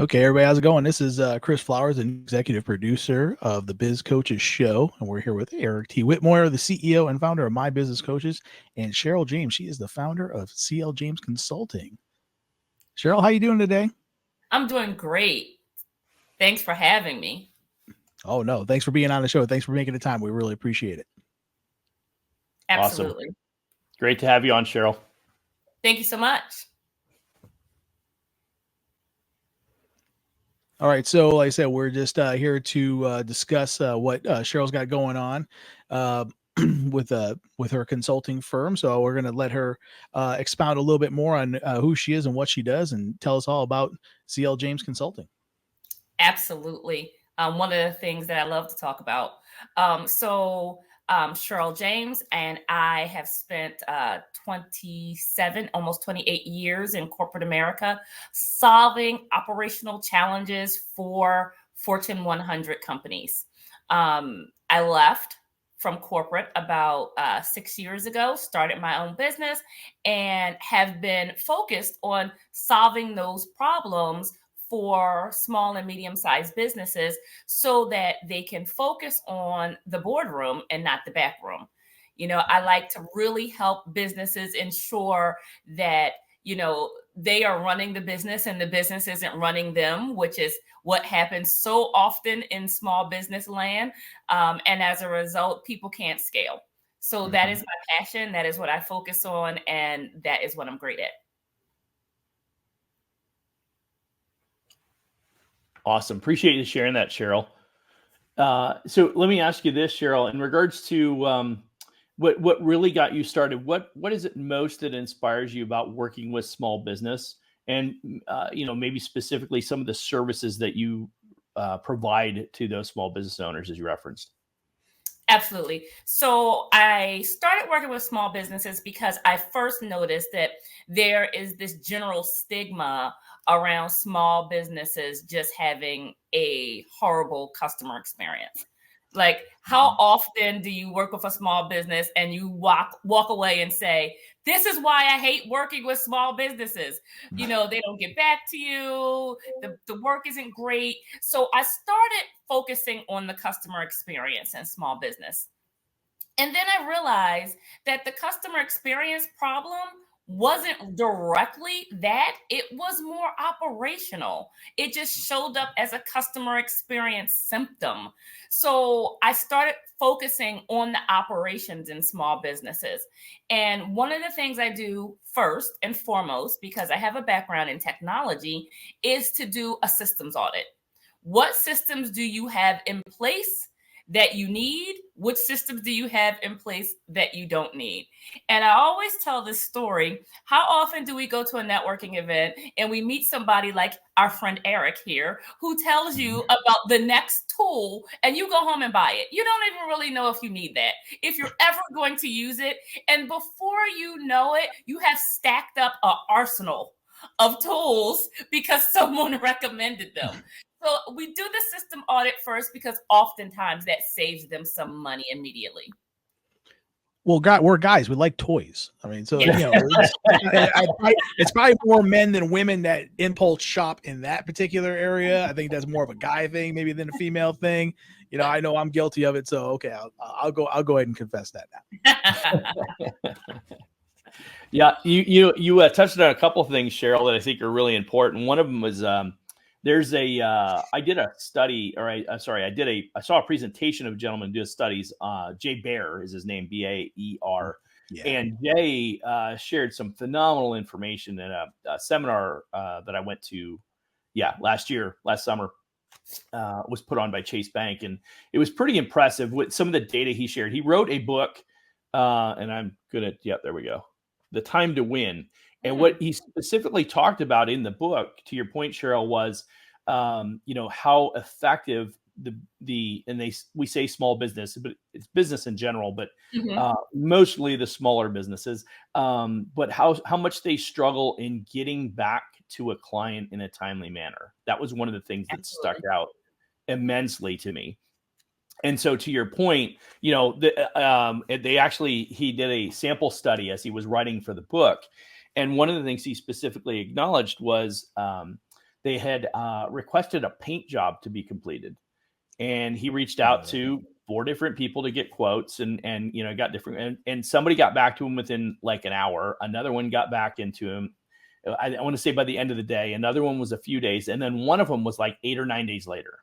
Okay, everybody, how's it going? This is Chris Flowers, an executive producer of the Biz Coaches show, and we're here with Eric T. Whitmore, the CEO and founder of My Business Coaches, and Cheryl James. She is the founder of CL James Consulting. Cheryl, how you doing today? I'm doing great. Thanks for having me. Oh no, thanks for being on the show. Thanks for making the time. We really appreciate it. Awesome. Absolutely. Great to have you on, Cheryl. Thank you so much. All right, so like I said, we're just here to discuss what Cheryl's got going on uh, with her consulting firm. So we're going to let her expound a little bit more on who she is and what she does, and tell us all about CL James Consulting. Absolutely. One of the things that I love to talk about. Cheryl James and I have spent 27, almost 28 years in corporate America, solving operational challenges for Fortune 100 companies. I left from corporate about 6 years ago, started my own business, and have been focused on solving those problems for small and medium-sized businesses so that they can focus on the boardroom and not the back room. I like to really help businesses ensure that, they are running the business and the business isn't running them, which is what happens so often in small business land. And as a result, people can't scale. So that is my passion. That is what I focus on. And that is what I'm great at. Awesome. Appreciate you sharing that, Cheryl. So let me ask you this, Cheryl, in regards to what really got you started, what is it most that inspires you about working with small business, and maybe specifically some of the services that you provide to those small business owners, as you referenced? Absolutely. So I started working with small businesses because I first noticed that there is this general stigma around small businesses just having a horrible customer experience. Like, how often do you work with a small business and you walk away and say, this is why I hate working with small businesses? They don't get back to you. The work isn't great. So I started focusing on the customer experience in small business. And then I realized that the customer experience problem wasn't directly that, it was more operational. It just showed up as a customer experience symptom. So I started focusing on the operations in small businesses. And one of the things I do first and foremost, because I have a background in technology, is to do a systems audit. What systems do you have in place that you need? Which systems do you have in place that you don't need? And I always tell this story. How often do we go to a networking event and we meet somebody like our friend Eric here, who tells you about the next tool, and you go home and buy it? You don't even really know if you need that, if you're ever going to use it. And before you know it, you have stacked up an arsenal of tools because someone recommended them. So we do the system audit first because oftentimes that saves them some money immediately. Well, we're guys. We like toys. I mean, so Yes. it's probably more men than women that impulse shop in that particular area. I think that's more of a guy thing, maybe, than a female thing. I know I'm guilty of it. So okay, I'll go ahead and confess that now. Yeah, you touched on a couple of things, Cheryl, that I think are really important. One of them was I did a study, or I saw a presentation of a gentleman who does studies. Jay Baer is his name, Baer. Yeah. And Jay shared some phenomenal information in a seminar that I went to, last summer, was put on by Chase Bank. And it was pretty impressive with some of the data he shared. He wrote a book, and I'm good at, there we go, The Time to Win. And what he specifically talked about in the book, to your point, Cheryl, was, how effective we say small business, but it's business in general, but mostly the smaller businesses, but how much they struggle in getting back to a client in a timely manner. That was one of the things that stuck out immensely to me. And so, to your point, he did a sample study as he was writing for the book. And one of the things he specifically acknowledged was they had requested a paint job to be completed. And he reached out to 4 different people to get quotes and got different, and somebody got back to him within like an hour. Another one got back into him, I want to say by the end of the day. Another one was a few days. And then one of them was like 8 or 9 days later.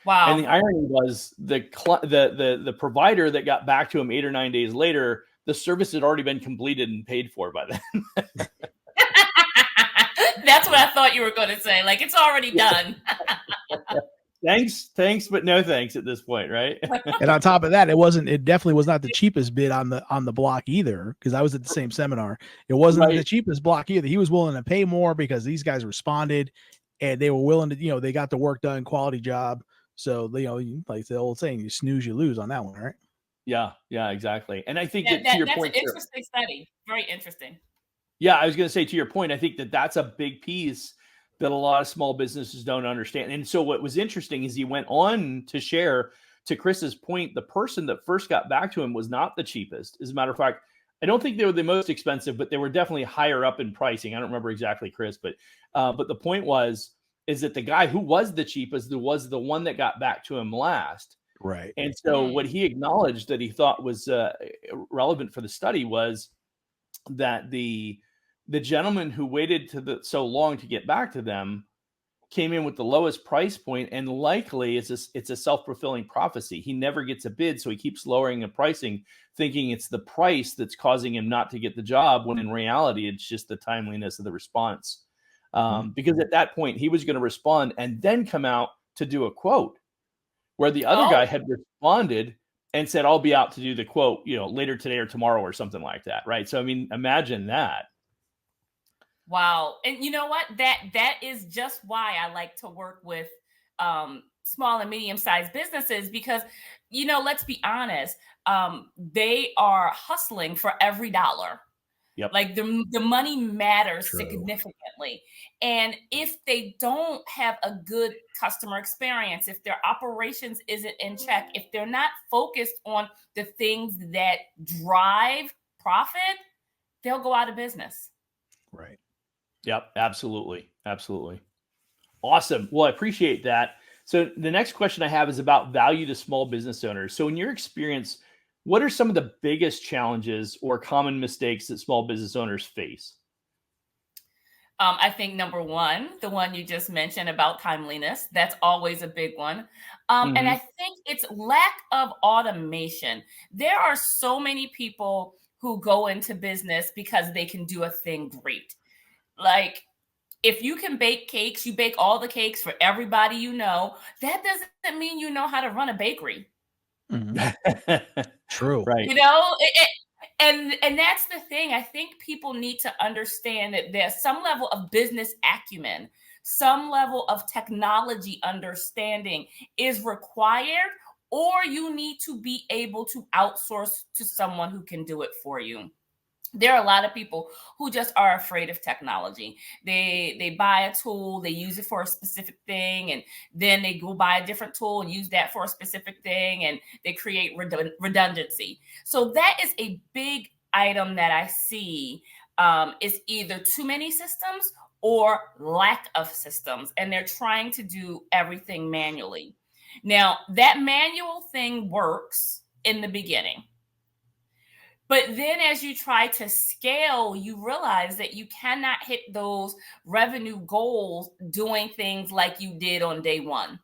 Wow. And the irony was the provider that got back to him 8 or 9 days later, the service had already been completed and paid for by then. That's what I thought you were going to say. Like, it's already done. Thanks, but no thanks at this point, right? And on top of that, it definitely was not the cheapest bid on the block either, because I was at the same seminar. It wasn't the cheapest block either. He was willing to pay more because these guys responded and they were willing to, they got the work done, quality job. So, like the old saying, you snooze, you lose on that one, right? Yeah, exactly. And I think that to your point, that's an interesting study. Very interesting. Yeah, I was going to say, to your point, I think that's a big piece that a lot of small businesses don't understand. And so what was interesting is he went on to share, to Chris's point, the person that first got back to him was not the cheapest. As a matter of fact, I don't think they were the most expensive, but they were definitely higher up in pricing. I don't remember exactly, Chris, but the point is that the guy who was the cheapest was the one that got back to him last. Right. And so what he acknowledged that he thought was relevant for the study was that the gentleman who waited so long to get back to them came in with the lowest price point, and likely it's a self-fulfilling prophecy. He never gets a bid, so he keeps lowering the pricing, thinking it's the price that's causing him not to get the job, when in reality it's just the timeliness of the response. Because at that point he was going to respond and then come out to do a quote, where the other guy had responded and said, I'll be out to do the quote, later today or tomorrow or something like that. Right. So, I mean, imagine that. Wow. And you know what? That is just why I like to work with small and medium-sized businesses, because, let's be honest, they are hustling for every dollar. Yep. Like the money matters significantly. And if they don't have a good customer experience, if their operations isn't in check, if they're not focused on the things that drive profit, they'll go out of business. Right. Yep. Absolutely. Awesome. Well, I appreciate that. So the next question I have is about value to small business owners. So in your experience, what are some of the biggest challenges or common mistakes that small business owners face? I think number one, the one you just mentioned about timeliness, that's always a big one. And I think it's lack of automation. There are so many people who go into business because they can do a thing great. Like, if you can bake cakes, you bake all the cakes for everybody you know. That doesn't mean you know how to run a bakery. True. Right. And that's the thing. I think people need to understand that there's some level of business acumen, some level of technology understanding is required, or you need to be able to outsource to someone who can do it for you. There are a lot of people who just are afraid of technology. They buy a tool, they use it for a specific thing, and then they go buy a different tool and use that for a specific thing, and they create redundancy. So that is a big item that I see is either too many systems or lack of systems, and they're trying to do everything manually. Now, that manual thing works in the beginning. But then as you try to scale, you realize that you cannot hit those revenue goals doing things like you did on day one.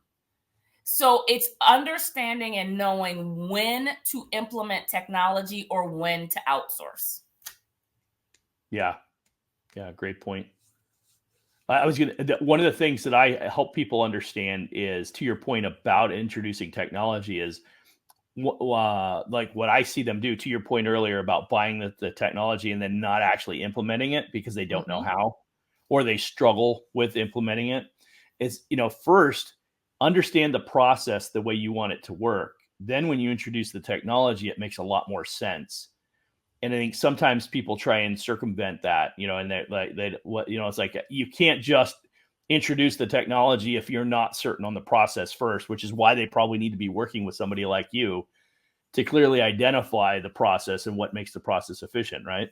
So it's understanding and knowing when to implement technology or when to outsource. Yeah, great point. One of the things that I help people understand is, to your point about introducing technology, is like what I see them do, to your point earlier about buying the technology and then not actually implementing it because they don't know how, or they struggle with implementing it, is, first understand the process the way you want it to work. Then when you introduce the technology, it makes a lot more sense. And I think sometimes people try and circumvent that, and it's like, you can't just introduce the technology if you're not certain on the process first, which is why they probably need to be working with somebody like you to clearly identify the process and what makes the process efficient, right?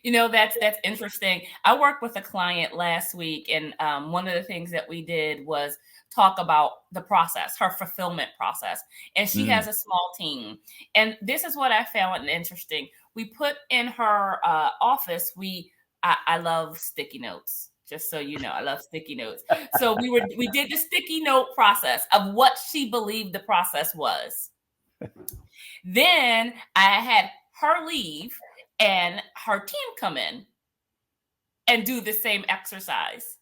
That's interesting. I worked with a client last week, and one of the things that we did was talk about the process, her fulfillment process. And she has a small team. And this is what I found interesting. We put in her office, I love sticky notes. Just so you know, I love sticky notes. So we did the sticky note process of what she believed the process was. Then I had her leave and her team come in and do the same exercise.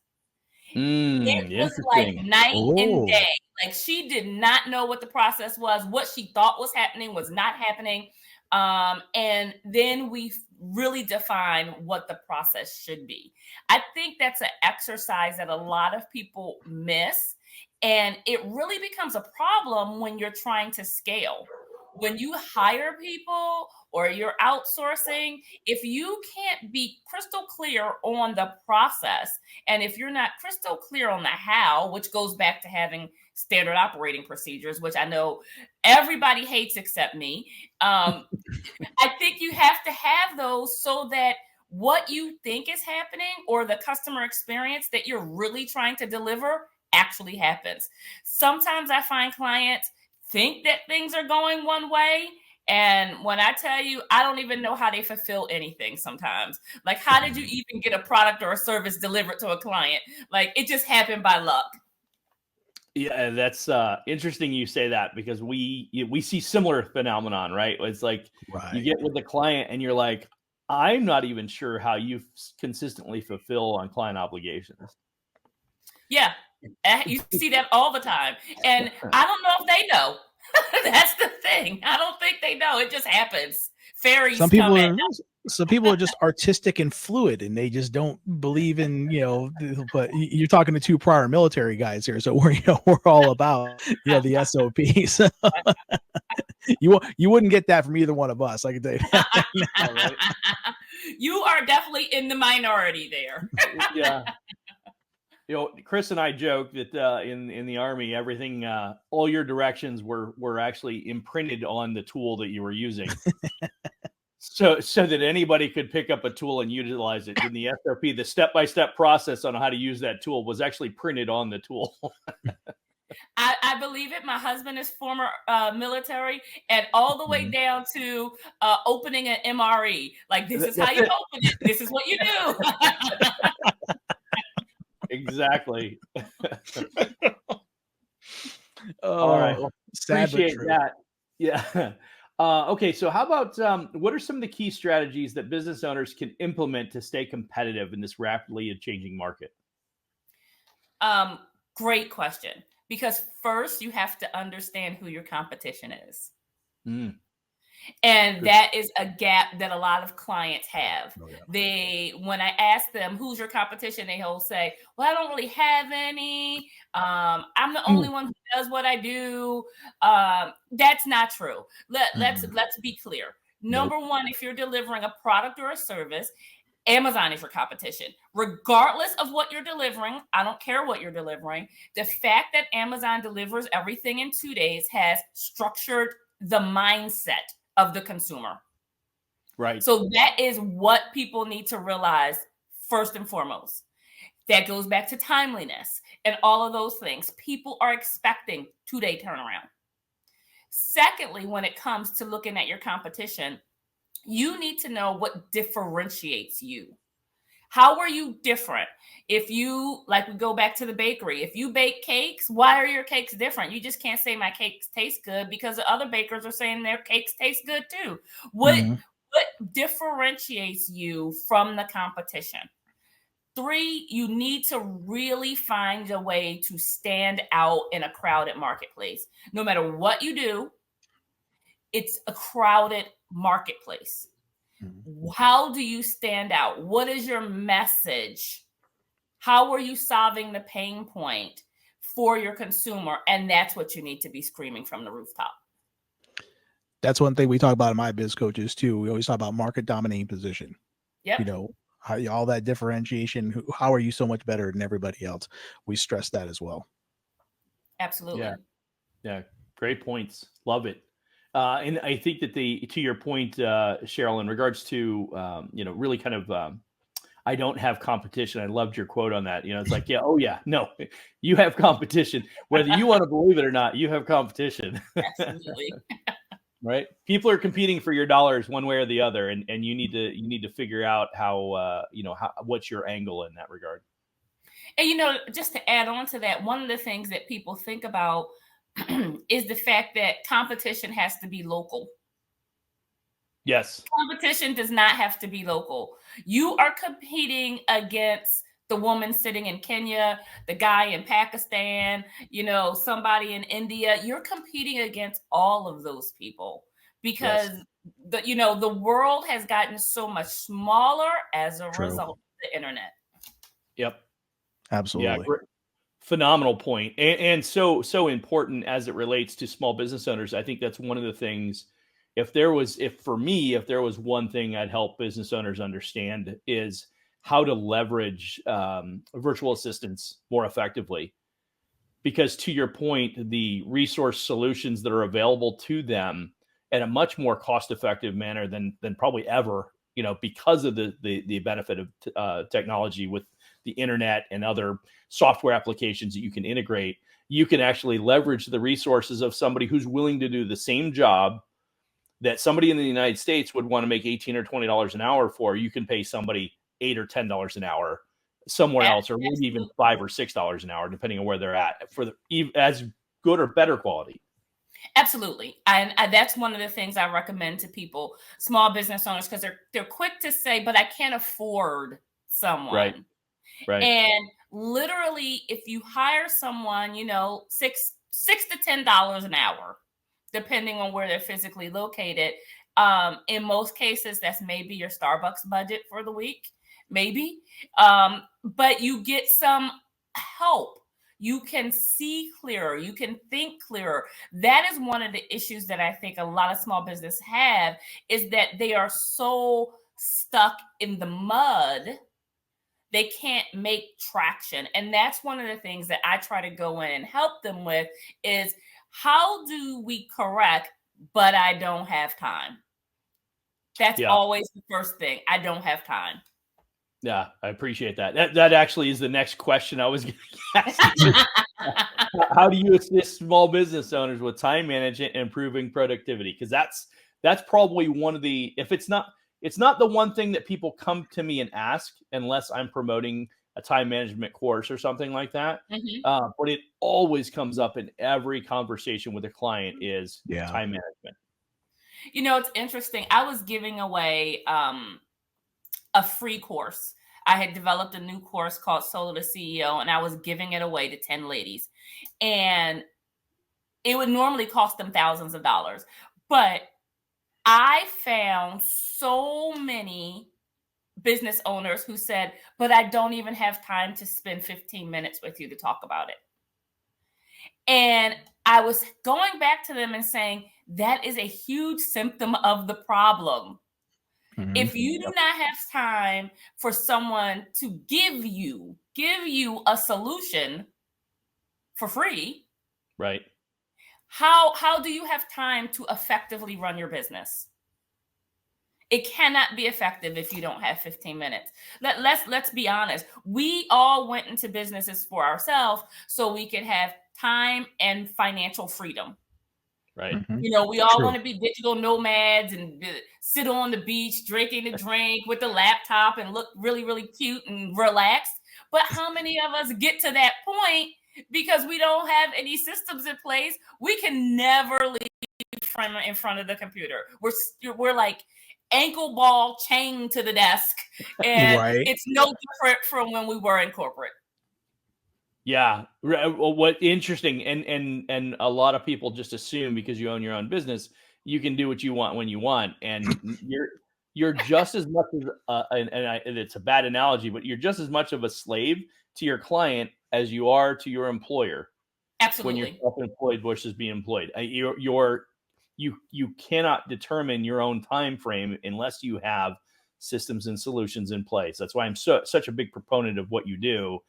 It was like night and day. Like, she did not know what the process was. What she thought was happening was not happening. And then we really define what the process should be. I think that's an exercise that a lot of people miss. And it really becomes a problem when you're trying to scale. When you hire people or you're outsourcing, if you can't be crystal clear on the process, and if you're not crystal clear on the how, which goes back to having standard operating procedures, which I know everybody hates except me, I think you have to have those so that what you think is happening or the customer experience that you're really trying to deliver actually happens. Sometimes I find clients think that things are going one way. And when I tell you, I don't even know how they fulfill anything sometimes. Like, how did you even get a product or a service delivered to a client? Like, it just happened by luck. Yeah, that's interesting you say that, because we see similar phenomenon, right? It's like you get with the client and you're like, I'm not even sure how you consistently fulfill on client obligations. Yeah, you see that all the time. And I don't know if they know. That's the thing. I don't think they know. It just happens. Fairies Some people come in. Some people are just artistic and fluid, and they just don't believe in, but you're talking to two prior military guys here. So we're all about, the SOPs. You wouldn't get that from either one of us. I can tell you that. You are definitely in the minority there. Yeah. Chris and I joke that in the Army, everything, all your directions were actually imprinted on the tool that you were using. So that anybody could pick up a tool and utilize it. In the SOP, the step-by-step process on how to use that tool was actually printed on the tool. I believe it. My husband is former military, and all the way down to opening an MRE. Like, this is how you open it. This is what you do. Exactly. All right. Well, appreciate that. Yeah. Okay. So how about what are some of the key strategies that business owners can implement to stay competitive in this rapidly changing market? Great question. Because first you have to understand who your competition is. And that is a gap that a lot of clients have. When I ask them, who's your competition, they'll say, well, I don't really have any. I'm the only one who does what I do. That's not true. Let's be clear. Number one, if you're delivering a product or a service, Amazon is your competition. Regardless of what you're delivering, I don't care what you're delivering. The fact that Amazon delivers everything in 2 days has structured the mindset of the consumer. Right. So that is what people need to realize first and foremost. That goes back to timeliness and all of those things. People are expecting 2-day turnaround. Secondly, when it comes to looking at your competition, you need to know what differentiates you. How are you different? If you, like, we go back to the bakery, if you bake cakes, why are your cakes different? You just can't say my cakes taste good because the other bakers are saying their cakes taste good too. What differentiates you from the competition? 3, you need to really find a way to stand out in a crowded marketplace. No matter what you do, it's a crowded marketplace. How do you stand out? What is your message? How are you solving the pain point for your consumer? And that's what you need to be screaming from the rooftop. That's one thing we talk about in My Biz Coaches too. We always talk about market dominating position. Yep. All that differentiation. How are you so much better than everybody else? We stress that as well. Absolutely. Yeah. Great points. Love it. And I think that to your point, Cheryl, in regards to, really kind of, I don't have competition. I loved your quote on that. It's like, yeah, oh yeah, no, you have competition, whether you want to believe it or not, you have competition. Absolutely. Right. People are competing for your dollars one way or the other. And you need to figure out what's your angle in that regard. And just to add on to that, one of the things that people think about is the fact that competition has to be local. Yes. Competition does not have to be local. You are competing against the woman sitting in Kenya, the guy in Pakistan, somebody in India. You're competing against all of those people because the world has gotten so much smaller as a result of the internet. Yep. Absolutely. Yeah. Great. Phenomenal point. And so important as it relates to small business owners. I think that's one of the things. If there was one thing I'd help business owners understand is how to leverage virtual assistants more effectively. Because to your point, the resource solutions that are available to them in a much more cost-effective manner than probably ever, because of the benefit of technology with the internet and other software applications that you can integrate, you can actually leverage the resources of somebody who's willing to do the same job that somebody in the United States would want to make $18 or $20 an hour for. You can pay somebody $8 or $10 an hour somewhere else, or maybe even $5 or $6 an hour, depending on where they're at, for as good or better quality. Absolutely. And that's one of the things I recommend to people, small business owners, because they're quick to say, but I can't afford someone. Right. And literally, if you hire someone, $6 to $10 an hour, depending on where they're physically located. In most cases, that's maybe your Starbucks budget for the week, maybe. But you get some help. You can see clearer. You can think clearer. That is one of the issues that I think a lot of small business have, is that they are so stuck in the mud. They can't make traction. And that's one of the things that I try to go in and help them with is, how do we correct, but I don't have time? That's always the first thing. I don't have time. Yeah, I appreciate that. That actually is the next question I was going to ask you. How do you assist small business owners with time management and improving productivity? Because that's probably one of the, if it's not the one thing that people come to me and ask, unless I'm promoting a time management course or something like that. Mm-hmm. But it always comes up in every conversation with a client is time management. It's interesting. I was giving away a free course. I had developed a new course called Solo to CEO, and I was giving it away to 10 ladies. And it would normally cost them thousands of dollars. But I found so many business owners who said, but I don't even have time to spend 15 minutes with you to talk about it. And I was going back to them and saying, that is a huge symptom of the problem. Mm-hmm. If you do not have time for someone to give you a solution for free, right? How do you have time to effectively run your business? It cannot be effective if you don't have 15 minutes. Let's be honest. We all went into businesses for ourselves so we can have time and financial freedom. Right. Mm-hmm. We all want to be digital nomads and sit on the beach, drinking a drink with the laptop and look really, really cute and relaxed. But how many of us get to that point because we don't have any systems in place? We can never leave in front of the computer. We're like ankle ball chained to the desk, and It's no different from when we were in corporate. Yeah. Well, what interesting, and a lot of people just assume because you own your own business, you can do what you want when you want, and you're just as much as and it's a bad analogy, but you're just as much of a slave to your client as you are to your employer. Absolutely. When you're self-employed versus being employed, you cannot determine your own time frame unless you have systems and solutions in place. That's why I'm such a big proponent of what you do,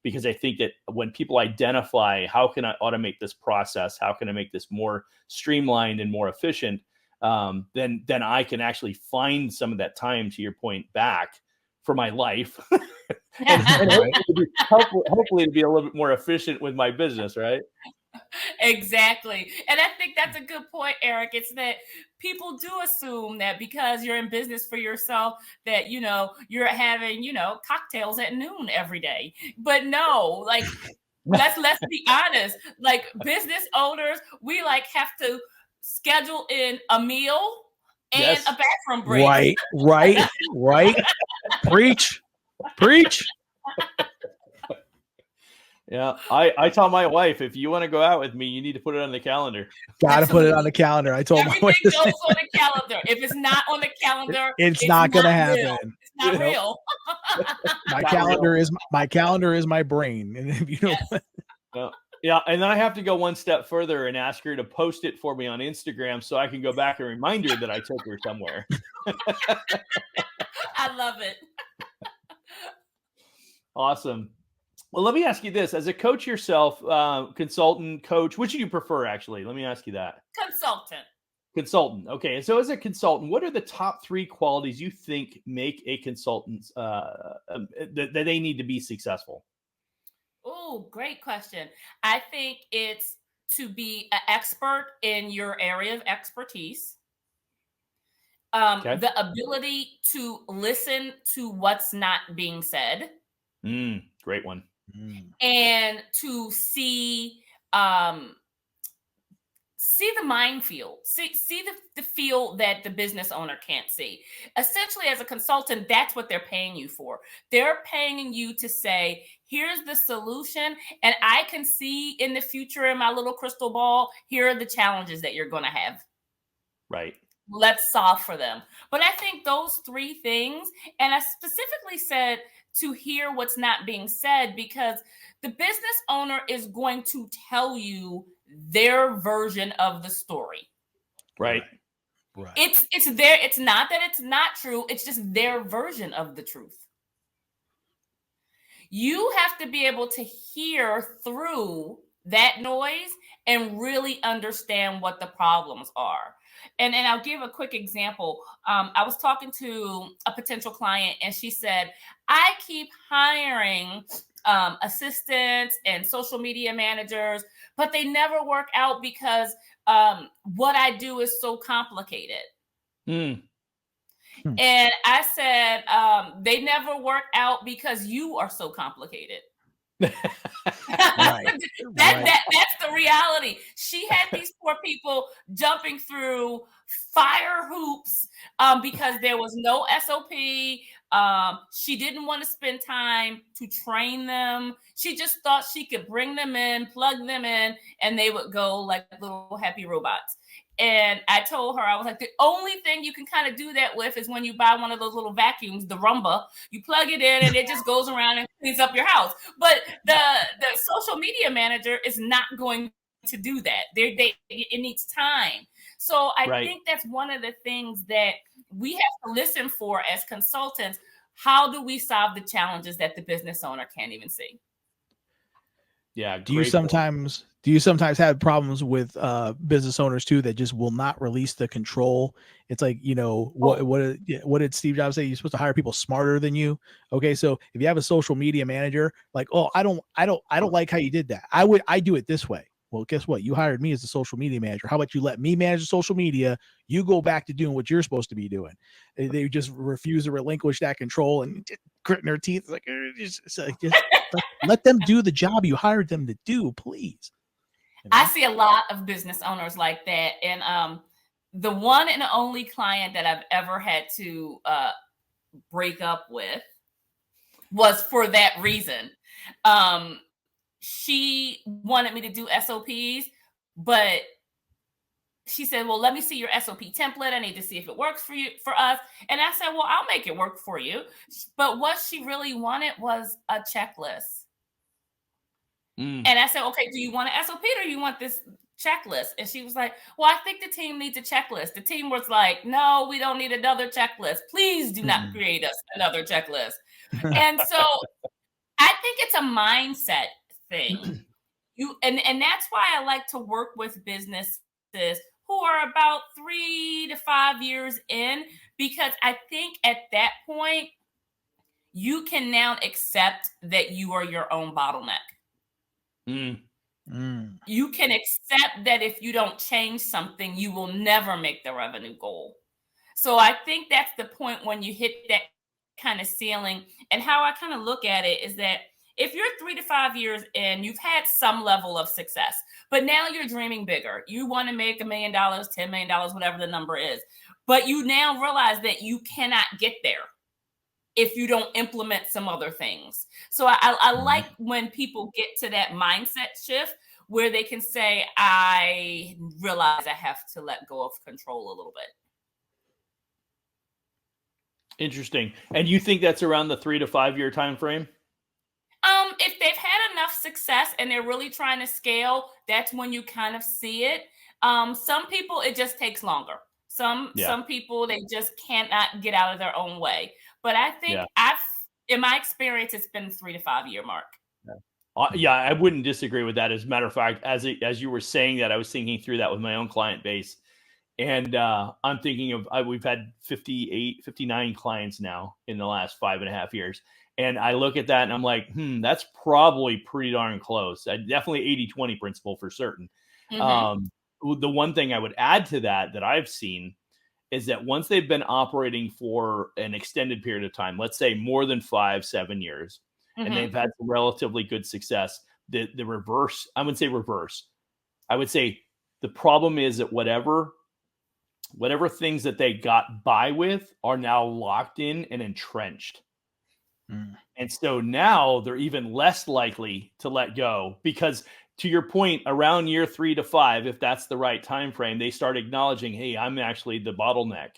because I think that when people identify, how can I automate this process? How can I make this more streamlined and more efficient? Then I can actually find some of that time, to your point, back for my life. and hopefully to be a little bit more efficient with my business, right? Exactly. And I think that's a good point, Eric. It's that people do assume that because you're in business for yourself, that, you're having, cocktails at noon every day. But no, like, let's be honest. Like, business owners, we have to schedule in a meal and a bathroom break. Right. Preach. Yeah, I tell my wife, if you want to go out with me, you need to put it on the calendar. Got to put it on the calendar. I told my wife everything goes on the calendar. If it's not on the calendar, it's not going to happen. Real. It's not real. My calendar is my brain. And if you know, yeah, and then I have to go one step further and ask her to post it for me on Instagram so I can go back and remind her that I took her somewhere. I love it. Awesome. Well, let me ask you this. As a coach yourself, consultant, coach, which do you prefer, actually? Let me ask you that. Consultant. Okay. And so as a consultant, what are the top 3 qualities you think make a consultant that they need to be successful? Oh, great question. I think it's to be an expert in your area of expertise. The ability to listen to what's not being said. Great one. And to see the minefield, see the field that the business owner can't see. Essentially, as a consultant, that's what they're paying you for. They're paying you to say, here's the solution, and I can see in the future in my little crystal ball, here are the challenges that you're going to have. Right. Let's solve for them. But I think those 3 things, and I specifically said to hear what's not being said, because the business owner is going to tell you their version of the story. Right. It's there. It's not that it's not true. It's just their version of the truth. You have to be able to hear through that noise and really understand what the problems are. And I'll give a quick example. I was talking to a potential client, and she said, I keep hiring assistants and social media managers, but they never work out because what I do is so complicated. And I said, they never work out because you are so complicated. That's the reality. She had these poor people jumping through fire hoops because there was no SOP. She didn't want to spend time to train them. She just thought she could bring them in, plug them in, and they would go like little happy robots. And I told her, I was like, the only thing you can kind of do that with is when you buy one of those little vacuums, the Roomba, you plug it in and it just goes around and cleans up your house. But the social media manager is not going to do that. It needs time. So I think that's one of the things that we have to listen for as consultants. How do we solve the challenges that the business owner can't even see? Yeah. Do you sometimes have problems with business owners too that just will not release the control? It's like, what did Steve Jobs say? You're supposed to hire people smarter than you. Okay, so if you have a social media manager, like, oh, I don't like how you did that. I do it this way. Well, guess what? You hired me as a social media manager. How about you let me manage the social media? You go back to doing what you're supposed to be doing. They just refuse to relinquish that control and gritting their teeth. Like, just let them do the job you hired them to do, please. I see a lot of business owners like that. And the one and only client that I've ever had to break up with was for that reason. She wanted me to do SOPs, but she said, well, let me see your SOP template. I need to see if it works for us. And I said, well, I'll make it work for you. But what she really wanted was a checklist. And I said, okay, do you want an SOP or do you want this checklist? And she was like, well, I think the team needs a checklist. The team was like, no, we don't need another checklist. Please do not create us another checklist. And so I think it's a mindset thing. And that's why I like to work with businesses who are about 3 to 5 years in, because I think at that point you can now accept that you are your own bottleneck. You can accept that if you don't change something, you will never make the revenue goal. So I think that's the point when you hit that kind of ceiling. And how I kind of look at it is that if you're 3 to 5 years in, you've had some level of success, but now you're dreaming bigger. You want to make $1 million, $10 million, whatever the number is. But you now realize that you cannot get there if you don't implement some other things. So I like when people get to that mindset shift where they can say, I realize I have to let go of control a little bit. Interesting. And you think that's around the 3 to 5 year time frame? If they've had enough success and they're really trying to scale, that's when you kind of see it. Some people, it just takes longer. Some people, they just cannot get out of their own way. But I think in my experience, it's been 3 to 5 year mark. Yeah, I wouldn't disagree with that. As a matter of fact, as you were saying that, I was thinking through that with my own client base. And I'm thinking of, we've had 59 clients now in the last 5.5 years. And I look at that and I'm like, that's probably pretty darn close. Definitely 80-20 principle for certain. The one thing I would add to that I've seen is that once they've been operating for an extended period of time, let's say more than 5-7 years, and they've had some relatively good success, the reverse, I wouldn't say reverse. I would say the problem is that whatever things that they got by with are now locked in and entrenched. And so now they're even less likely to let go, because to your point, around year 3 to 5, if that's the right time frame, they start acknowledging, hey, I'm actually the bottleneck.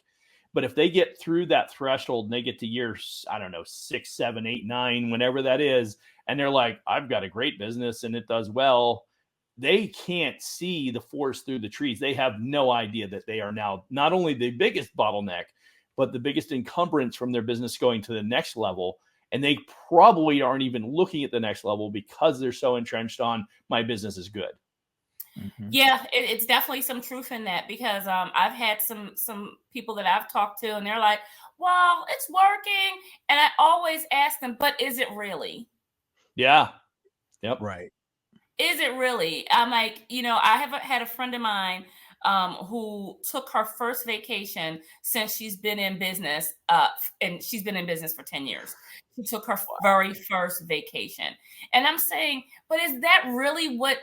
But if they get through that threshold and they get to years, I don't know, 6, 7, 8, 9, whenever that is, and they're like, I've got a great business and it does well, they can't see the forest through the trees. They have no idea that they are now not only the biggest bottleneck, but the biggest encumbrance from their business going to the next level. And they probably aren't even looking at the next level because they're so entrenched on my business is good. Yeah, it's definitely some truth in that, because I've had some people that I've talked to and they're like, well, it's working. And I always ask them, but is it really? Yeah. Yep. Right. Is it really? I'm like, I have had a friend of mine who took her first vacation since she's been in business, and she's been in business for 10 years. She took her very first vacation. And I'm saying, but is that really what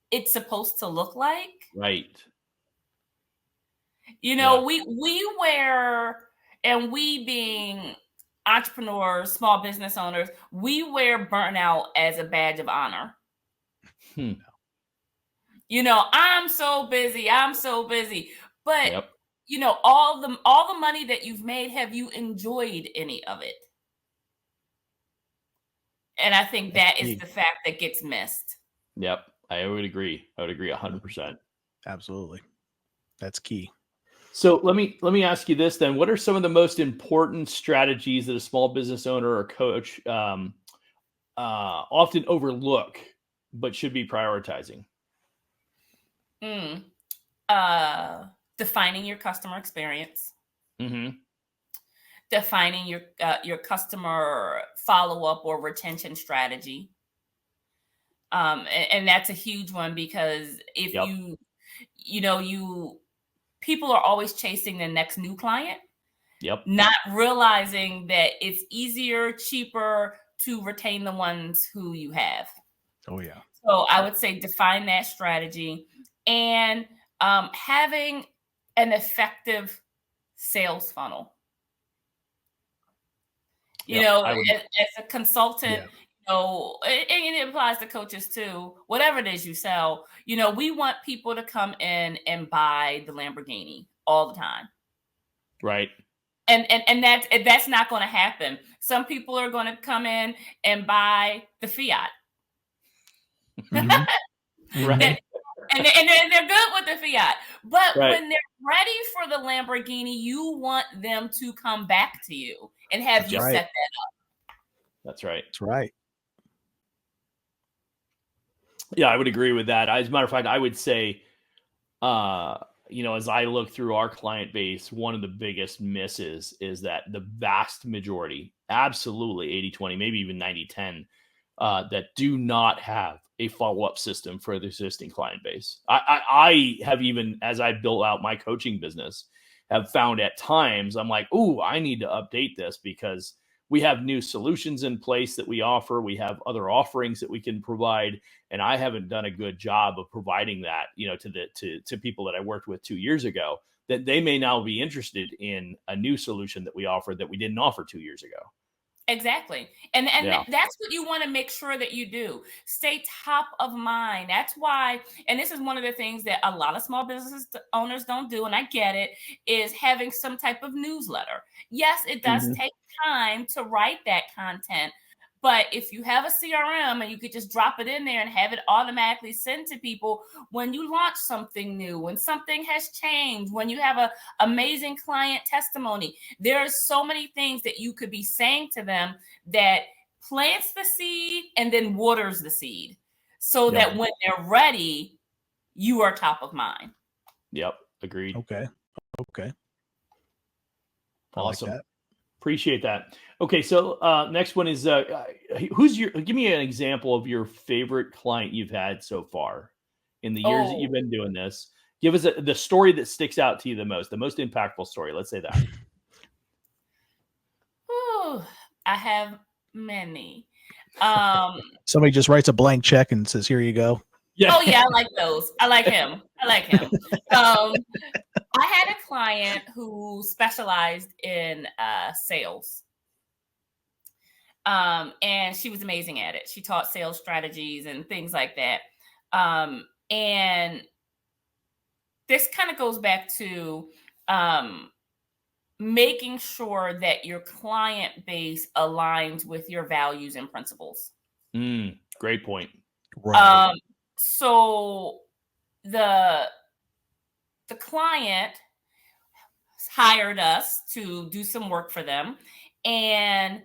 it's supposed to look like? Right. We wear, and we being entrepreneurs, small business owners, we wear burnout as a badge of honor. I'm so busy. But all the money that you've made, have you enjoyed any of it? And I think that is the fact that gets missed. Yep. I would agree 100%. Absolutely. That's key. So let me ask you this then. What are some of the most important strategies that a small business owner or coach often overlook but should be prioritizing? Defining your customer experience. Defining your customer follow-up or retention strategy. And that's a huge one, because if people are always chasing the next new client. Not realizing that it's easier, cheaper to retain the ones who you have. Oh yeah. So I would say define that strategy, and having an effective sales funnel. As a consultant, and it applies to coaches too, whatever it is you sell, we want people to come in and buy the Lamborghini all the time. Right. And that's not going to happen. Some people are going to come in and buy the Fiat. Right. And they're good with the Fiat. But when they're ready for the Lamborghini, you want them to come back to you and have you set that up. That's right. That's right. Yeah, I would agree with that. As a matter of fact, I would say, as I look through our client base, one of the biggest misses is that the vast majority, absolutely 80-20, maybe even 90-10, that do not have a follow-up system for the existing client base. I have, even as I built out my coaching business, have found at times I'm like, oh, I need to update this because we have new solutions in place that we offer. We have other offerings that we can provide, and I haven't done a good job of providing that, to people that I worked with 2 years ago, that they may now be interested in a new solution that we offered that we didn't offer 2 years ago. Exactly. And Yeah. that's what you want to make sure that you do. Stay top of mind. That's why, and this is one of the things that a lot of small business owners don't do, and I get it, is having some type of newsletter. Yes, it does take time to write that content. But if you have a CRM and you could just drop it in there and have it automatically sent to people when you launch something new, when something has changed, when you have an amazing client testimony, there are so many things that you could be saying to them that plants the seed and then waters the seed so that when they're ready, you are top of mind. Yep. Agreed. Okay. Awesome. Like that. Appreciate that. Okay. So next one is, give me an example of your favorite client you've had so far in the years that you've been doing this. Give us the story that sticks out to you the most impactful story. Let's say that. Ooh, I have many. Somebody just writes a blank check and says, "Here you go." Yeah. Oh yeah, I like those. I like him. I had a client who specialized in sales. And she was amazing at it. She taught sales strategies and things like that. And this kind of goes back to making sure that your client base aligns with your values and principles. Great point. Right. So the client hired us to do some work for them, and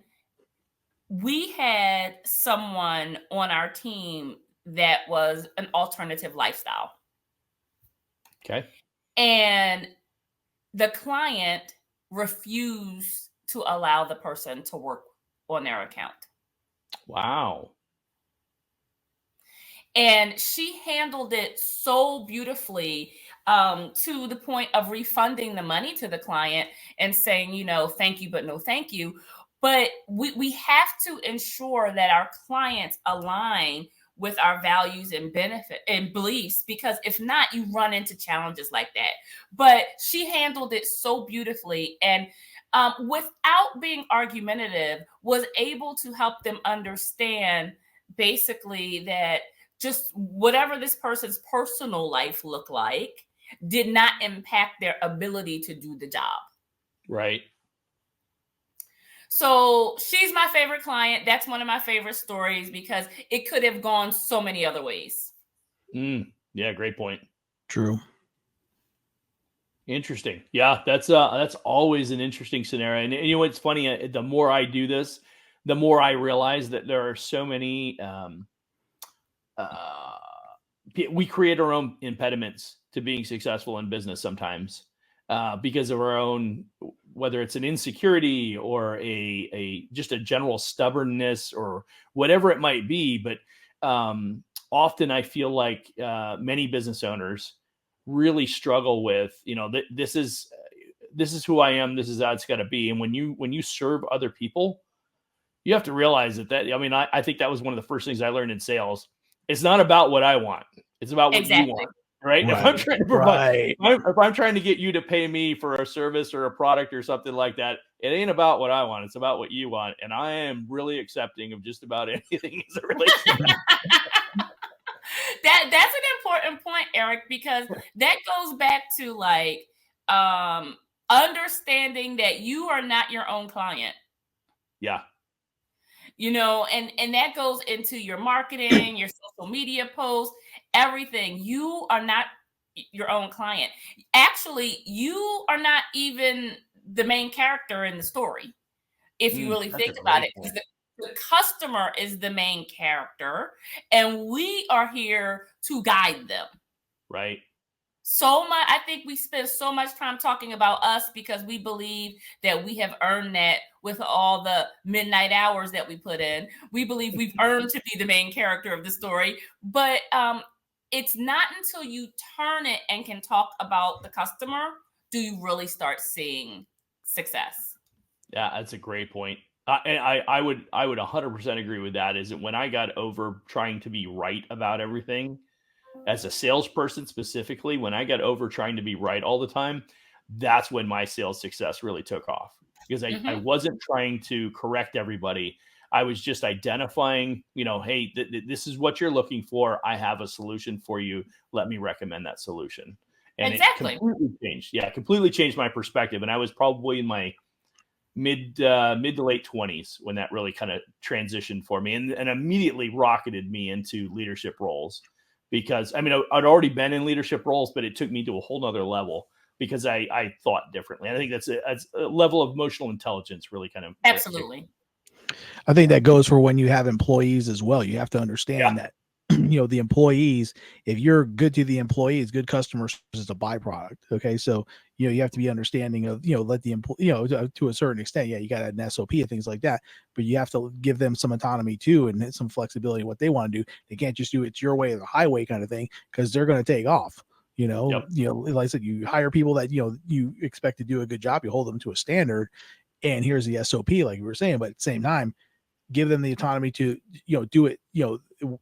we had someone on our team that was an alternative lifestyle. Okay. And the client refused to allow the person to work on their account. Wow. And she handled it so beautifully, to the point of refunding the money to the client and saying, thank you, but no thank you. But we have to ensure that our clients align with our values and benefit and beliefs, because if not, you run into challenges like that. But she handled it so beautifully, and without being argumentative, was able to help them understand basically that just whatever this person's personal life looked like did not impact their ability to do the job. Right. So she's my favorite client. That's one of my favorite stories because it could have gone so many other ways. Yeah, great point. True. Interesting. Yeah, that's always an interesting scenario. And you know what's funny? The more I do this, the more I realize that there are so many. We create our own impediments to being successful in business sometimes because of our own, whether it's an insecurity or a just a general stubbornness or whatever it might be. But often I feel like many business owners really struggle with, this is who I am. This is how it's got to be. And when you serve other people, you have to realize that I think that was one of the first things I learned in sales. It's not about what I want. It's about what you want. Right. If I'm trying to provide, if I'm trying to get you to pay me for a service or a product or something like that, it ain't about what I want. It's about what you want. And I am really accepting of just about anything as it relates to that. That's an important point, Eric, because that goes back to understanding that you are not your own client. Yeah. And that goes into your marketing, your social media posts, everything. You are not your own client. Actually, you are not even the main character in the story. If you really think about it, The customer is the main character, and we are here to guide them. Right. So much, I think we spend so much time talking about us because we believe that we have earned that with all the midnight hours that we put in. We believe we've earned to be the main character of the story, but it's not until you turn it and can talk about the customer do you really start seeing success. Yeah, that's a great point. And I would 100% agree with that. Is that when I got over trying to be right about everything, as a salesperson specifically, when I got over trying to be right all the time, that's when my sales success really took off, because I wasn't trying to correct everybody. I was just identifying, hey, this is what you're looking for. I have a solution for you. Let me recommend that solution. And Exactly. it completely changed. Yeah, completely changed my perspective. And I was probably in my mid to late 20s when that really kind of transitioned for me, and immediately rocketed me into leadership roles. Because I'd already been in leadership roles, but it took me to a whole nother level because I thought differently. I think that's a level of emotional intelligence really kind of. Absolutely. I think that goes for when you have employees as well. You have to understand that, the employees, if you're good to the employees, good customer service is a byproduct. Okay. So, you have to be understanding of, let the employee, to a certain extent, you got an SOP and things like that, but you have to give them some autonomy too, and some flexibility in what they want to do. They can't just do it's your way or the highway kind of thing, because they're going to take off. Like I said, you hire people that, you expect to do a good job, you hold them to a standard, and here's the SOP, like we were saying, but at the same time, give them the autonomy to, do it,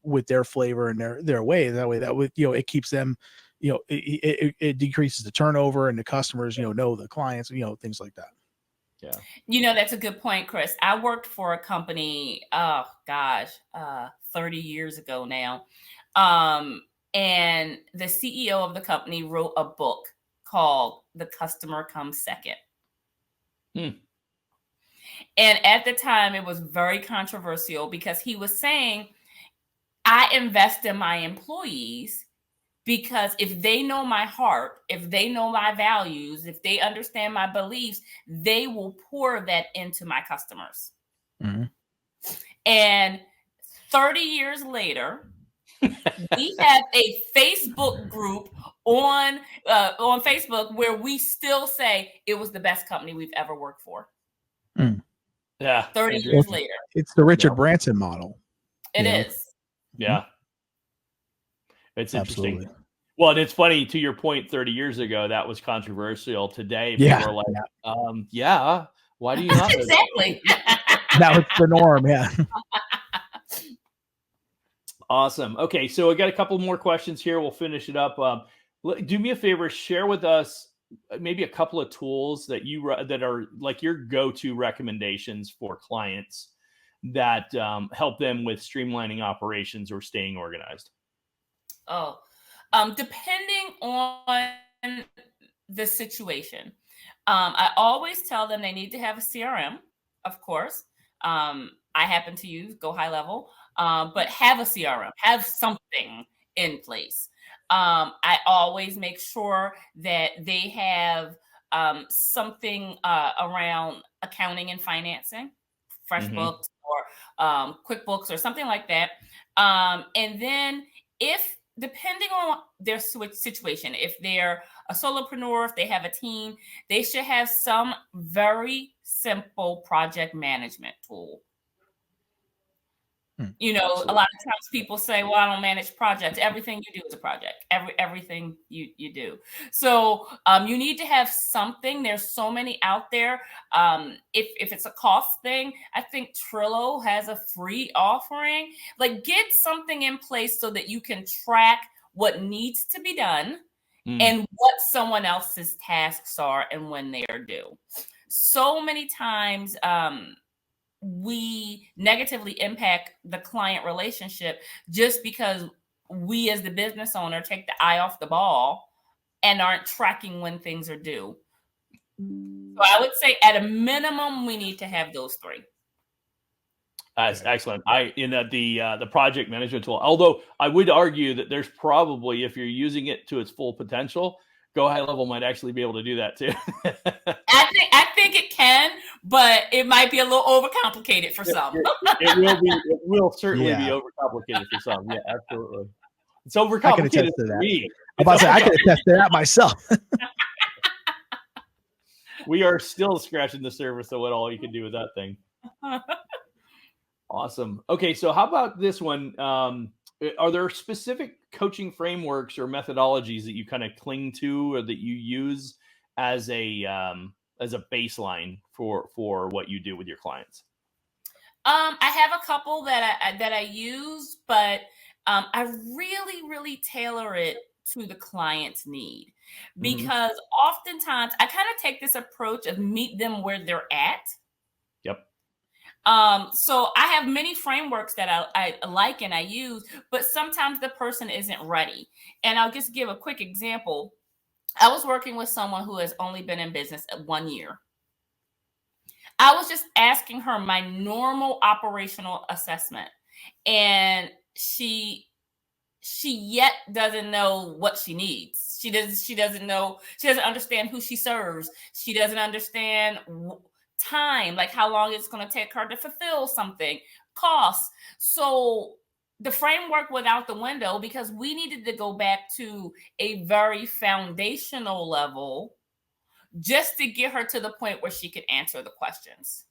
with their flavor and their way. That way, it keeps them, it decreases the turnover, and the customers, know the clients, things like that. Yeah. That's a good point, Chris. I worked for a company, 30 years ago now. And the CEO of the company wrote a book called The Customer Comes Second. And at the time, it was very controversial because he was saying, I invest in my employees because if they know my heart, if they know my values, if they understand my beliefs, they will pour that into my customers. Mm-hmm. And 30 years later, we have a Facebook group on Facebook where we still say it was the best company we've ever worked for. Yeah. 30 years later. It's the Richard Branson model. It is. Yeah. It's interesting. Absolutely. Well, and it's funny, to your point, 30 years ago, that was controversial. Today, people are like, why do you not? Exactly. Now it's the norm. Yeah. Awesome. Okay. So I got a couple more questions here. We'll finish it up. Do me a favor, share with us maybe a couple of tools that that are like your go-to recommendations for clients that help them with streamlining operations or staying organized. Depending on the situation, I always tell them they need to have a CRM, of course. I happen to use Go High Level, but have a CRM, have something in place. I always make sure that they have something around accounting and financing, FreshBooks or QuickBooks or something like that. And then depending on their situation, if they're a solopreneur, if they have a team, they should have some very simple project management tool. A lot of times people say, well, I don't manage projects. Everything you do is a project. Everything you do. So you need to have something. There's so many out there. If it's a cost thing, I think Trello has a free offering. Like, get something in place so that you can track what needs to be done and what someone else's tasks are and when they are due. So many times, we negatively impact the client relationship just because we as the business owner take the eye off the ball and aren't tracking when things are due. So I would say at a minimum, we need to have those three. That's excellent. The project management tool, although I would argue that there's probably, if you're using it to its full potential, Go High Level might actually be able to do that too. I think it can, but it might be a little overcomplicated for some. It will certainly be Yeah. overcomplicated for some. Yeah, absolutely. It's I can overcomplicated attest to for that. me. I'm about to say, I can attest to that myself. We are still scratching the surface of what all you can do with that thing. Awesome. Okay, so how about this one? Are there specific coaching frameworks or methodologies that you kind of cling to or that you use as a baseline for what you do with your clients? I have a couple that I use, but I really tailor it to the client's need, because oftentimes I kind of take this approach of meet them where they're at. Yep. So I have many frameworks that I like and I use, but sometimes the person isn't ready. And I'll just give a quick example. I was working with someone who has only been in business 1 year. I was just asking her my normal operational assessment, and she yet doesn't know what she needs. She doesn't know. She doesn't understand who she serves. She doesn't understand time, like how long it's going to take her to fulfill something, costs. So the framework went out the window because we needed to go back to a very foundational level just to get her to the point where she could answer the questions.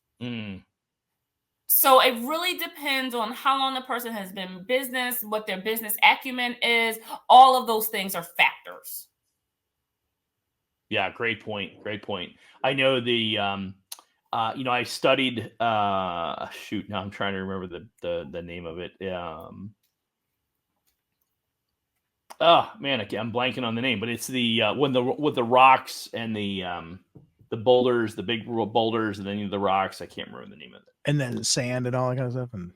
So it really depends on how long the person has been in business, what their business acumen is. All of those things are factors. Yeah, great point. Great point. I know I studied, shoot, now I'm trying to remember the name of it. Oh man, I'm blanking on the name, but it's the with the rocks and the boulders, the big boulders, and then the rocks. I can't remember the name of it. And then sand and all that kind of stuff. And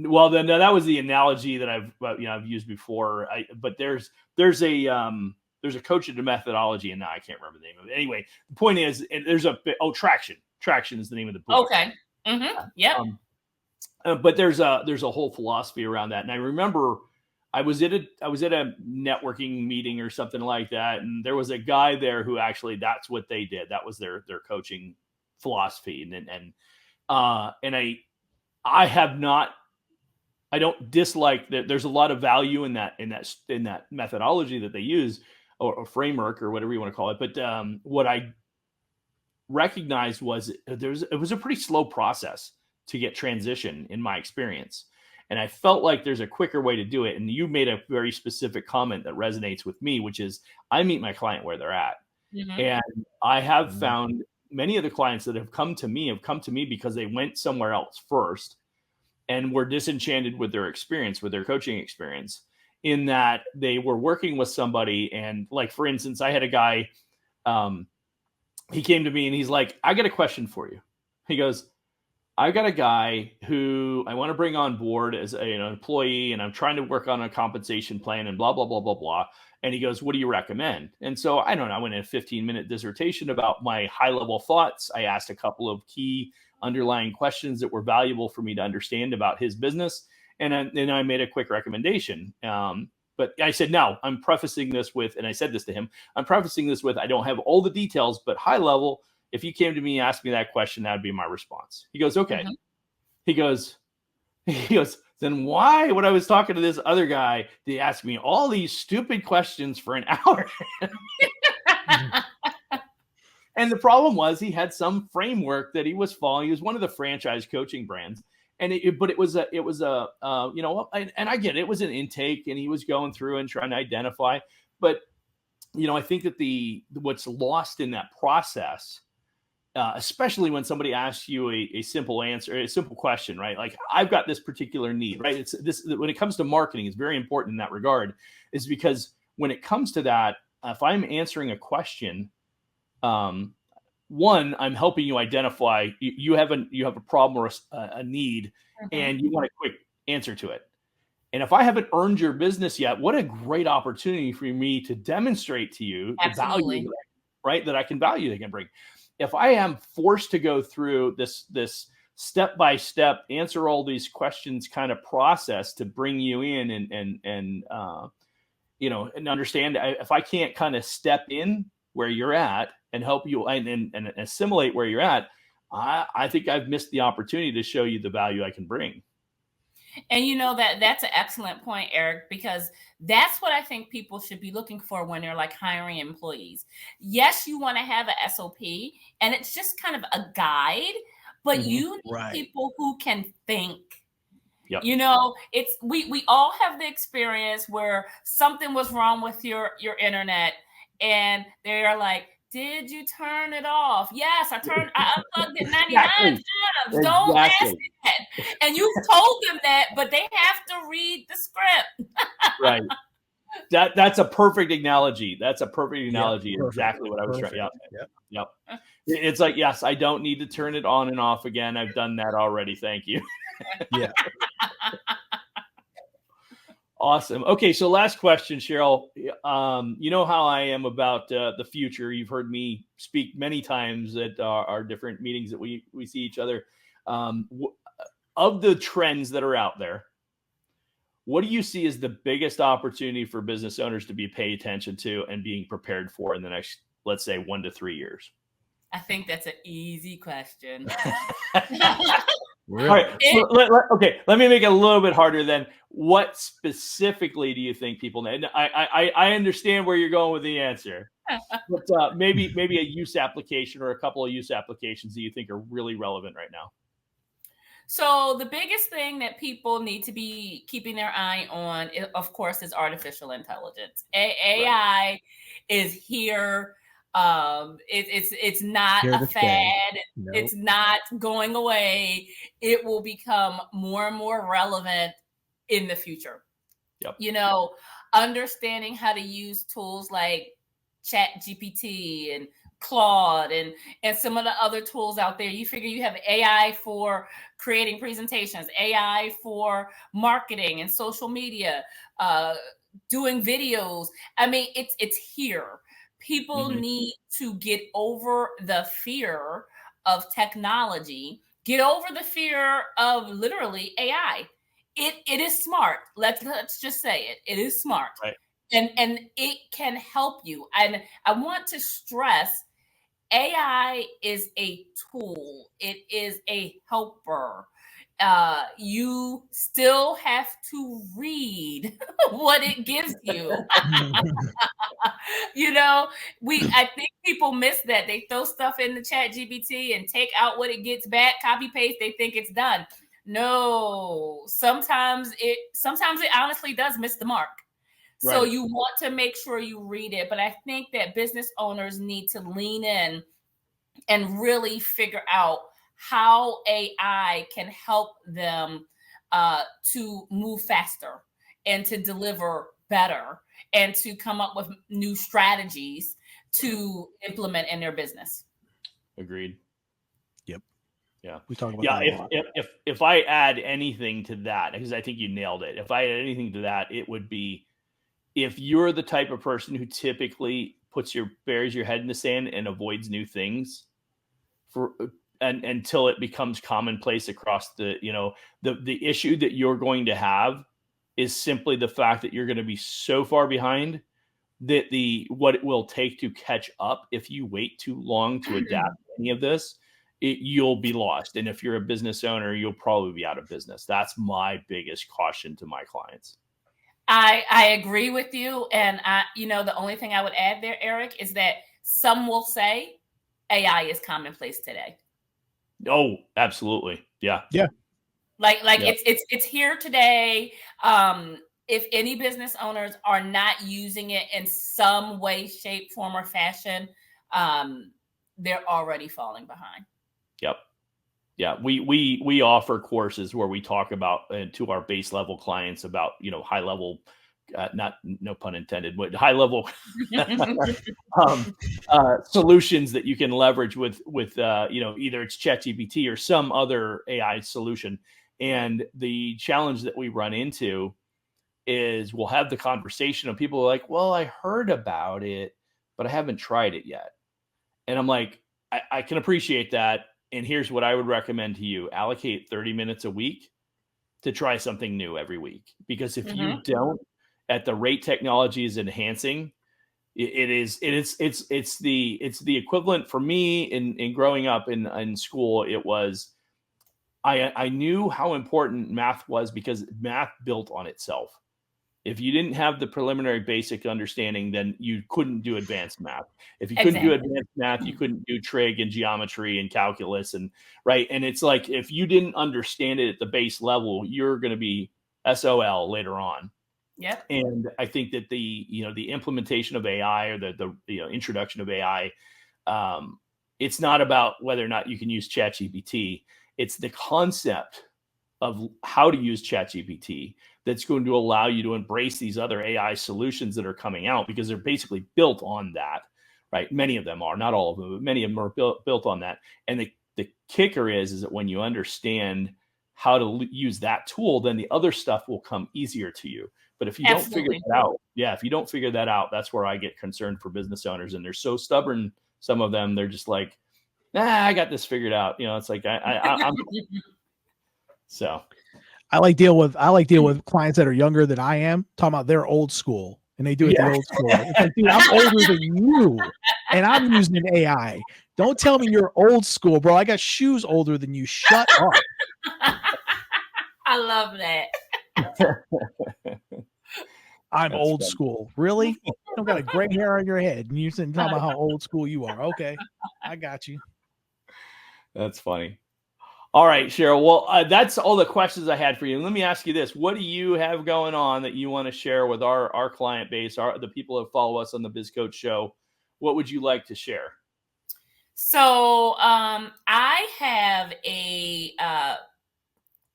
well, then that was the analogy that I've used before. But there's a coach of the methodology, and now I can't remember the name of it. Anyway, the point is, there's traction. Traction is the name of the book. Okay. Yep. But there's a whole philosophy around that, and I remember. I was at a networking meeting or something like that, and there was a guy there who actually that's what they did. That was their coaching philosophy, and I don't dislike that. There's a lot of value in that methodology that they use or framework or whatever you want to call it. But what I recognized was it was a pretty slow process to get transition in my experience. And I felt like there's a quicker way to do it. And you made a very specific comment that resonates with me, which is I meet my client where they're at. And I have found many of the clients that have come to me because they went somewhere else first and were disenchanted with their experience, with their coaching experience, in that they were working with somebody. And like, for instance, I had a guy, he came to me and he's like, I got a question for you. He goes, I got a guy who I want to bring on board as an employee, and I'm trying to work on a compensation plan and blah, blah, blah, blah, blah. And he goes, what do you recommend? And so I went in a 15-minute dissertation about my high-level thoughts. I asked a couple of key underlying questions that were valuable for me to understand about his business. And then I made a quick recommendation. But I said, no, I'm prefacing this with, and I said this to him, I'm prefacing this with, I don't have all the details, but high level, if you came to me and asked me that question, that would be my response. He goes, okay. He goes, then why, when I was talking to this other guy, they asked me all these stupid questions for an hour? And the problem was he had some framework that he was following. He was one of the franchise coaching brands. And it was a, and I get it. It was an intake and he was going through and trying to identify. But, I think that what's lost in that process, especially when somebody asks you a simple answer, a simple question, right? Like, I've got this particular need, right? It's this, when it comes to marketing, it's very important in that regard, is because when it comes to that, if I'm answering a question, one, I'm helping you identify you have a problem or a need, and you want a quick answer to it. And if I haven't earned your business yet, what a great opportunity for me to demonstrate to you the value, right? That I can bring. If I am forced to go through this step-by-step, answer all these questions kind of process to bring you in and understand, if I can't kind of step in where you're at and help you and assimilate where you're at, I think I've missed the opportunity to show you the value I can bring. And that's an excellent point, Eric, because that's what I think people should be looking for when they're like hiring employees. Yes, you want to have an SOP, and it's just kind of a guide, but you need people who can think. Yep. It's we all have the experience where something was wrong with your internet, and they're like, "Did you turn it off?" "Yes, I unplugged it 99 times." Don't ask me that. And you've told them that, but they have to read the script. Right. That's a perfect analogy. That's a perfect analogy. Yep, exactly what I was trying. Yep. It's like, yes, I don't need to turn it on and off again. I've done that already. Thank you. Yeah. Awesome. Okay, so last question, Cheryl. You know how I am about the future. You've heard me speak many times at our different meetings that we see each other. Of the trends that are out there, what do you see as the biggest opportunity for business owners to be paying attention to and being prepared for in the next, let's say, 1 to 3 years? I think that's an easy question. Really? All right. So let me make it a little bit harder then. What specifically do you think people need? I understand where you're going with the answer, but maybe a use application or a couple of use applications that you think are really relevant right now. So the biggest thing that people need to be keeping their eye on, of course, is artificial intelligence. AI is here. It's not a fad. Nope. It's not going away. It will become more and more relevant in the future. Yep. Understanding how to use tools like ChatGPT and Claude and some of the other tools out there. You figure you have AI for creating presentations, AI for marketing and social media, doing videos. I mean, it's here. People need to get over the fear of technology, get over the fear of literally AI. It is smart. Let's just say it. It is smart. Right. And it can help you. And I want to stress, AI is a tool. It is a helper. You still have to read what it gives you. I think people miss that. They throw stuff in the ChatGPT and take out what it gets back, copy paste. They think it's done. No, sometimes it honestly does miss the mark. So you want to make sure you read it. But I think that business owners need to lean in and really figure out how AI can help them to move faster and to deliver better and to come up with new strategies to implement in their business. Agreed. Yep. Yeah. We talk about that a lot. If I add anything to that, because I think you nailed it. If I add anything to that, it would be, if you're the type of person who typically buries your head in the sand and avoids new things until it becomes commonplace across the issue that you're going to have is simply the fact that you're going to be so far behind that what it will take to catch up, if you wait too long to adapt to any of this, you'll be lost. And if you're a business owner, you'll probably be out of business. That's my biggest caution to my clients. I agree with you. And the only thing I would add there, Eric, is that some will say AI is commonplace today. Oh, absolutely. Yeah. Yeah. Like it's here today. If any business owners are not using it in some way, shape, form, or fashion, they're already falling behind. Yep. Yeah, we offer courses where we talk about to our base level clients about high level, no pun intended, but high level solutions that you can leverage with either it's ChatGPT or some other AI solution. And the challenge that we run into is we'll have the conversation of people like, well, I heard about it, but I haven't tried it yet. And I'm like, I can appreciate that. And here's what I would recommend to you. Allocate 30 minutes a week to try something new every week. Because if you don't, at the rate technology is enhancing, It's the equivalent for me in growing up in school. It was, I knew how important math was because math built on itself. If you didn't have the preliminary basic understanding, then you couldn't do advanced math. If you couldn't do advanced math, you couldn't do trig and geometry and calculus and right. And it's like, if you didn't understand it at the base level, you're going to be SOL later on. Yep. And I think that the implementation of AI or the introduction of AI, it's not about whether or not you can use ChatGPT. It's the concept of how to use ChatGPT that's going to allow you to embrace these other AI solutions that are coming out, because they're basically built on that, right? Many of them are, not all of them, but many of them are built on that. And the kicker is that when you understand how to use that tool, then the other stuff will come easier to you. But if you don't figure that out, if you don't figure that out, that's where I get concerned for business owners. And they're so stubborn. Some of them, they're just like, I got this figured out. It's like, I'm so. I like deal with clients that are younger than I am, talking about they're old school and they do it the old school. It's like, dude, I'm older than you and I'm using an AI. Don't tell me you're old school, bro. I got shoes older than you. Shut up. I love that. I'm That's old funny. School. Really? You don't got a gray hair on your head and you're talking about how old school you are. Okay. I got you. That's funny. All right, Cheryl. Well, that's all the questions I had for you. And let me ask you this. What do you have going on that you want to share with our client base, the people that follow us on the Biz Coach show? What would you like to share? So I have a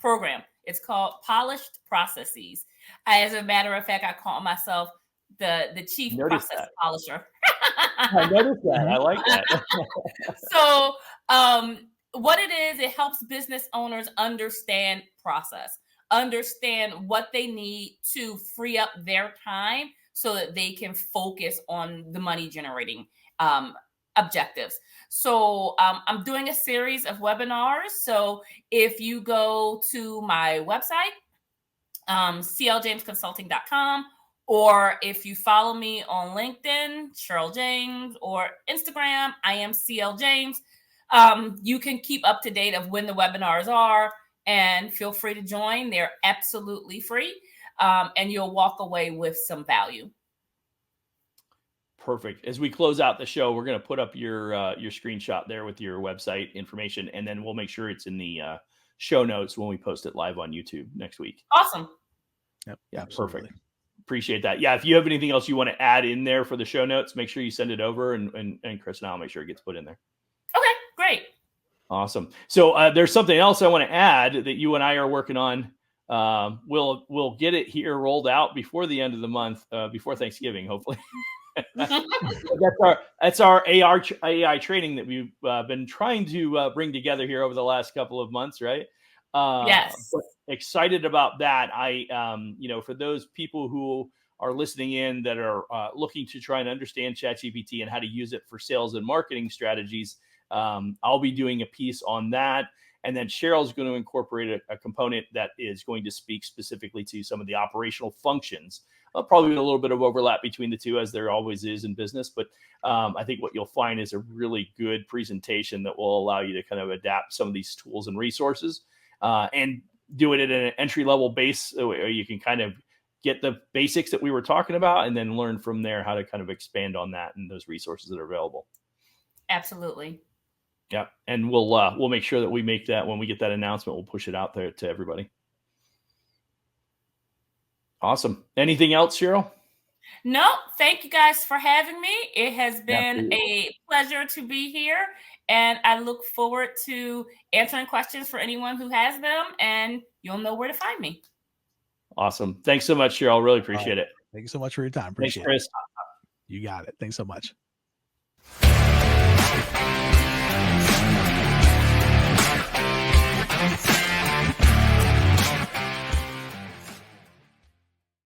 program. It's called Polished Processes. As a matter of fact, I call myself the chief process polisher. I noticed that. I like that. So what it is, it helps business owners understand process, understand what they need to free up their time so that they can focus on the money generating objectives. So I'm doing a series of webinars. So if you go to my website, cljamesconsulting.com, or if you follow me on LinkedIn, Cheryl James, or Instagram, I am CL James. You can keep up to date of when the webinars are, and feel free to join. They're absolutely free, and you'll walk away with some value. Perfect. As we close out the show, we're going to put up your screenshot there with your website information, and then we'll make sure it's in the show notes when we post it live on YouTube next week. Awesome. Yep. Yeah. Absolutely. Perfect. Appreciate that. Yeah. If you have anything else you want to add in there for the show notes, make sure you send it over, and Chris and I'll make sure it gets put in there. Okay. Great. Awesome. So there's something else I want to add that you and I are working on. We'll get it here rolled out before the end of the month, before Thanksgiving, hopefully. That's our AI training that we've been trying to bring together here over the last couple of months, right? Yes. Excited about that. For those people who are listening in that are looking to try and understand ChatGPT and how to use it for sales and marketing strategies, I'll be doing a piece on that. And then Cheryl's going to incorporate a component that is going to speak specifically to some of the operational functions. Probably a little bit of overlap between the two, as there always is in business. But I think what you'll find is a really good presentation that will allow you to kind of adapt some of these tools and resources and do it at an entry-level base where you can kind of get the basics that we were talking about and then learn from there how to kind of expand on that and those resources that are available. Absolutely. Yeah. And we'll make sure that we make that, when we get that announcement, we'll push it out there to everybody. Awesome. Anything else, Cheryl? No, thank you guys for having me. It has been a pleasure to be here, and I look forward to answering questions for anyone who has them, and you'll know where to find me. Awesome. Thanks so much, Cheryl. Really appreciate it. Thank you so much for your time. Appreciate Thanks, Chris. it. You got it. Thanks so much.